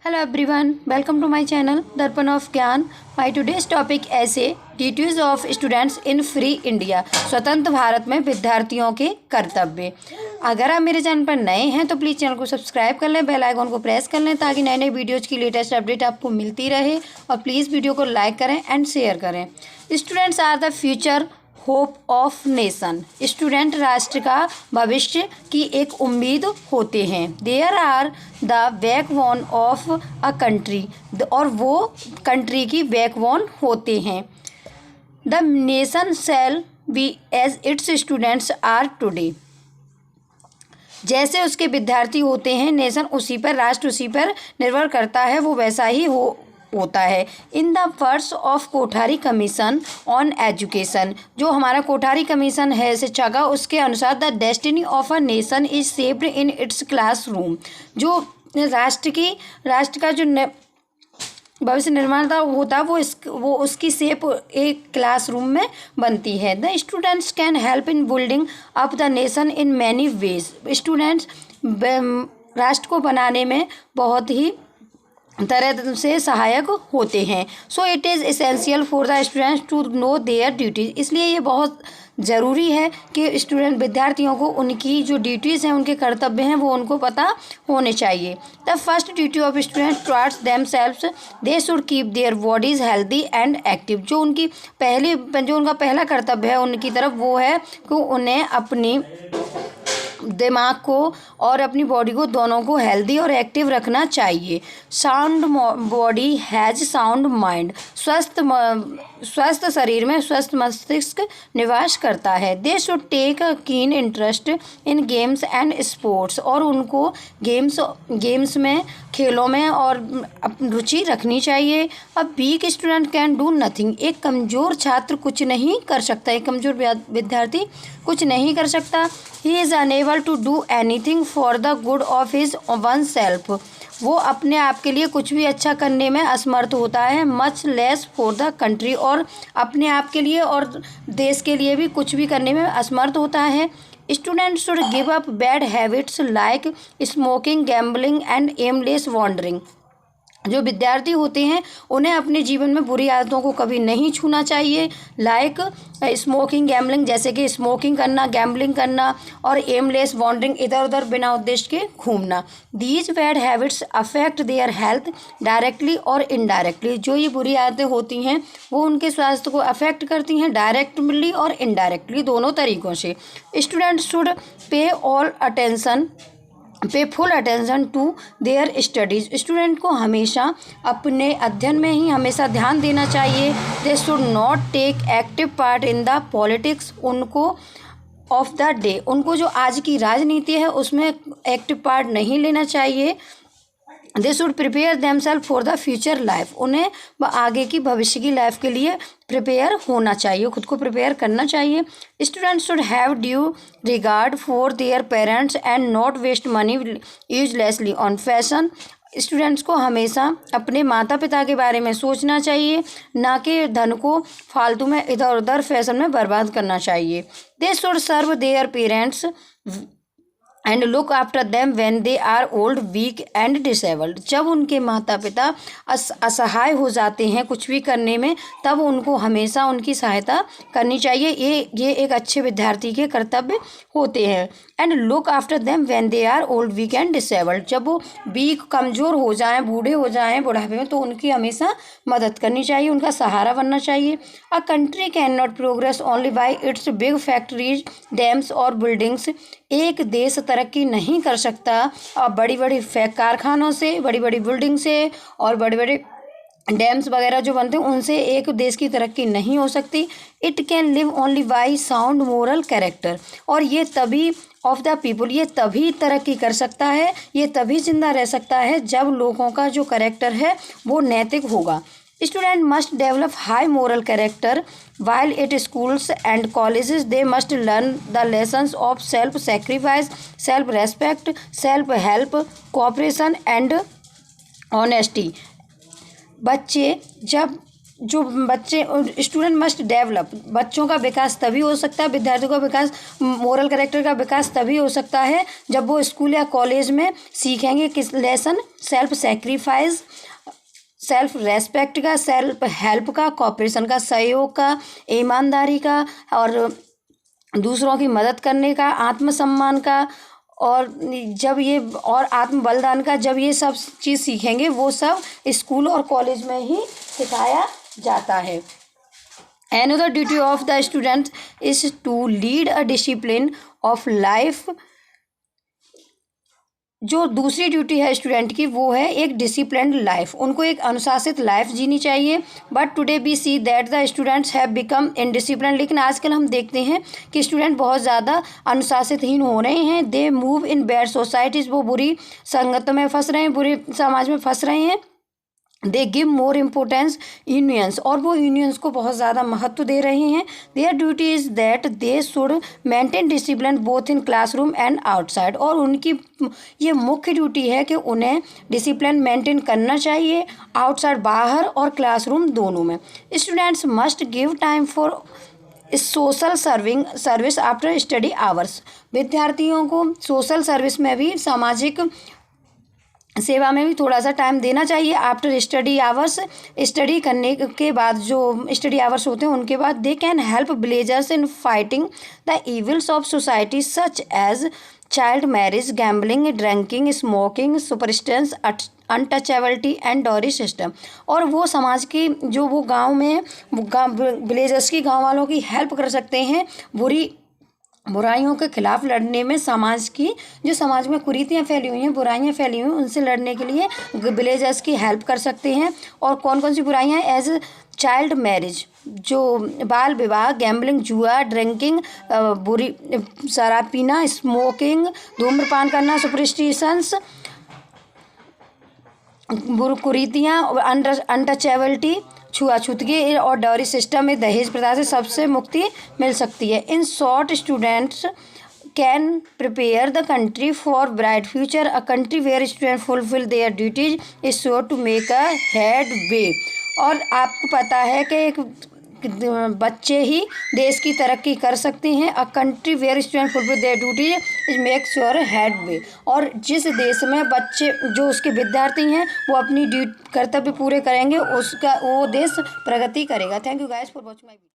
Hello everyone, welcome to my channel Darpan of Gyan. My today's topic ऐसे duties of students in free India, स्वतंत्र भारत में विद्यार्थियों के कर्तव्य। अगर आप मेरे चैनल पर नए हैं तो प्लीज़ चैनल को सब्सक्राइब कर लें, बेल आइकन को प्रेस कर लें ताकि नए नए वीडियोज़ की लेटेस्ट अपडेट आपको मिलती रहे। और प्लीज़ वीडियो को लाइक करें एंड शेयर करें। Students are the future hope of nation. Student राष्ट्र का भविष्य की एक उम्मीद होते हैं। There are the backbone of a country, और वो कंट्री की बैकबोन होते हैं। The nation shall be as its students are today. जैसे उसके विद्यार्थी होते हैं, नेशन उसी पर, राष्ट्र उसी पर निर्भर करता है, वो वैसा ही होता है। In the words of Kothari commission on education, जो हमारा कोठारी कमीशन है शिक्षा का, उसके अनुसार the destiny of a nation is shaped in its classroom. जो राष्ट्र का जो भविष्य निर्माण होता है वो उसकी शेप एक क्लासरूम में बनती है। The students can help in building up the nation in many ways. Students राष्ट्र को बनाने में बहुत ही तरह से सहायक होते हैं। So it is essential for the students to know their duties. इसलिए ये बहुत ज़रूरी है कि स्टूडेंट विद्यार्थियों को उनकी जो ड्यूटीज़ हैं, उनके कर्तव्य हैं, वो उनको पता होने चाहिए। The first duty of students towards themselves, they should keep their bodies healthy and active. जो उनका पहला कर्तव्य है उनकी तरफ, वो है कि उन्हें अपनी दिमाग को और अपनी बॉडी को, दोनों को हेल्दी और एक्टिव रखना चाहिए। Sound body has sound mind. स्वस्थ शरीर में स्वस्थ मस्तिष्क निवास करता है। They should take a keen interest in games and sports, और उनको गेम्स में, खेलों में और रुचि रखनी चाहिए। A weak student can do nothing. एक कमज़ोर छात्र कुछ नहीं कर सकता, एक कमज़ोर विद्यार्थी कुछ नहीं कर सकता। He is unable to do anything for the good of his oneself. वो अपने आप के लिए कुछ भी अच्छा करने में असमर्थ होता है। Much less for the country, और अपने आप के लिए और देश के लिए भी कुछ भी करने में असमर्थ होता है। Students should give up bad habits like smoking, gambling and aimless wandering. जो विद्यार्थी होते हैं उन्हें अपने जीवन में बुरी आदतों को कभी नहीं छूना चाहिए। लाइक स्मोकिंग, गैम्बलिंग, जैसे कि स्मोकिंग करना, गैम्बलिंग करना, और एमलेस वॉन्डरिंग, इधर उधर बिना उद्देश्य के घूमना। These bad habits affect their health directly और इनडायरेक्टली। जो ये बुरी आदतें होती हैं वो उनके स्वास्थ्य को अफेक्ट करती हैं, डायरेक्टली और इनडायरेक्टली, दोनों तरीक़ों से। Students should pay full attention to their studies. Student को हमेशा अपने अध्ययन में ही हमेशा ध्यान देना चाहिए। They should not take active part in the politics उनको ऑफ द डे। उनको जो आज की राजनीति है उसमें एक्टिव पार्ट नहीं लेना चाहिए। They should prepare themselves for the future life. उन्हें आगे की भविष्य की लाइफ के लिए प्रिपेयर होना चाहिए, खुद को प्रिपेयर करना चाहिए। Students should have due regard for their parents and not waste money uselessly on fashion. Students को हमेशा अपने माता पिता के बारे में सोचना चाहिए, ना कि धन को फालतू में इधर उधर फैशन में बर्बाद करना चाहिए। They should serve their parents and look after them when they are old, weak and disabled. जब उनके माता पिता असहाय हो जाते हैं कुछ भी करने में, तब उनको हमेशा उनकी सहायता करनी चाहिए। ये एक अच्छे विद्यार्थी के कर्तव्य होते हैं। And look after them when they are old, weak and disabled. जब वो वीक, कमज़ोर हो जाएं, बूढ़े हो जाएं बुढ़ापे में, तो उनकी हमेशा मदद करनी चाहिए, उनका सहारा बनना चाहिए। A country can not progress only by its big factories, dams और बिल्डिंग्स। एक देश तरक्की नहीं कर सकता बड़ी बड़ी कारखानों से, बड़ी बड़ी बिल्डिंग से और बड़े बड़े डैम्स वगैरह जो बनते हैं उनसे एक देश की तरक्की नहीं हो सकती। It can live only by sound moral character. और ये तभी ऑफ द पीपल, ये तभी तरक्की कर सकता है, ये तभी जिंदा रह सकता है जब लोगों का जो कैरेक्टर है वो नैतिक होगा। Student must develop high moral character while at schools and colleges. They must learn the lessons of self-sacrifice, self-respect, self-help, cooperation and honesty. बच्चे जब जो बच्चे स्टूडेंट मस्ट डेवलप, बच्चों का विकास तभी हो सकता है, विद्यार्थियों का विकास, मोरल कैरेक्टर का विकास तभी हो सकता है जब वो स्कूल या कॉलेज में सीखेंगे किस lesson, self sacrifice, self respect का, सेल्फ हेल्प का, कोऑपरेशन का, सहयोग का, ईमानदारी का, और दूसरों की मदद करने का, आत्मसम्मान का, और जब ये और आत्म बलिदान का, जब ये सब चीज़ सीखेंगे वो सब स्कूल और कॉलेज में ही सिखाया जाता है। Another duty of the student is to lead a discipline of life। जो दूसरी ड्यूटी है स्टूडेंट की वो है एक डिसिप्लिन्ड लाइफ, उनको एक अनुशासित लाइफ जीनी चाहिए। But today we see that the students have become indiscipline, लेकिन आजकल हम देखते हैं कि स्टूडेंट बहुत ज़्यादा अनुशासितहीन हो रहे हैं। They move in bad societies, वो बुरी संगत में फंस रहे हैं, बुरे समाज में फंस रहे हैं। They give more importance unions, और वो यूनियंस को बहुत ज़्यादा महत्व दे रहे हैं। There duty is that they should maintain discipline both in classroom and outside, और उनकी ये मुख्य ड्यूटी है कि उन्हें डिसिप्लिन मेंटेन करना चाहिए आउटसाइड, बाहर और क्लासरूम दोनों में। Students must give time for social service after study hours, विद्यार्थियों को सोशल सर्विस में भी, सामाजिक सेवा में भी थोड़ा सा टाइम देना चाहिए आफ्टर स्टडी आवर्स। स्टडी करने के बाद, जो स्टडी आवर्स होते हैं उनके बाद, they can help villagers in fighting the evils of society such as child marriage, gambling, drinking, smoking, superstitions, untouchability and dowry system. और वो समाज की, जो वो गांव में विलेजर्स की, गांव वालों की हेल्प कर सकते हैं बुराइयों के खिलाफ लड़ने में। समाज की, जो समाज में कुरीतियाँ फैली हुई हैं, बुराइयाँ फैली हुई हैं, उनसे लड़ने के लिए विलेजर्स की हेल्प कर सकते हैं। और कौन कौन सी बुराइयाँ हैं? एज चाइल्ड मैरिज, जो बाल विवाह, गैम्बलिंग, जुआ, ड्रिंकिंग, बुरी शराब पीना, स्मोकिंग, धूम्रपान करना, सुपरस्टिशंस, कुरीतियाँ, अनटचेबिलिटी, छुआछूतगी, और डॉरी सिस्टम में दहेज प्रथा से सबसे मुक्ति मिल सकती है। In short, students can prepare the country for bright future. A country where student fulfil their duties is sure to make a head way. और आपको पता है कि एक बच्चे ही देश की तरक्की कर सकते हैं। A country where student fulfil their duties is make sure head way. और जिस देश में बच्चे, जो उसके विद्यार्थी हैं, वो अपनी कर्तव्य पूरे करेंगे, उसका वो देश प्रगति करेगा। Thank you guys for watching my video.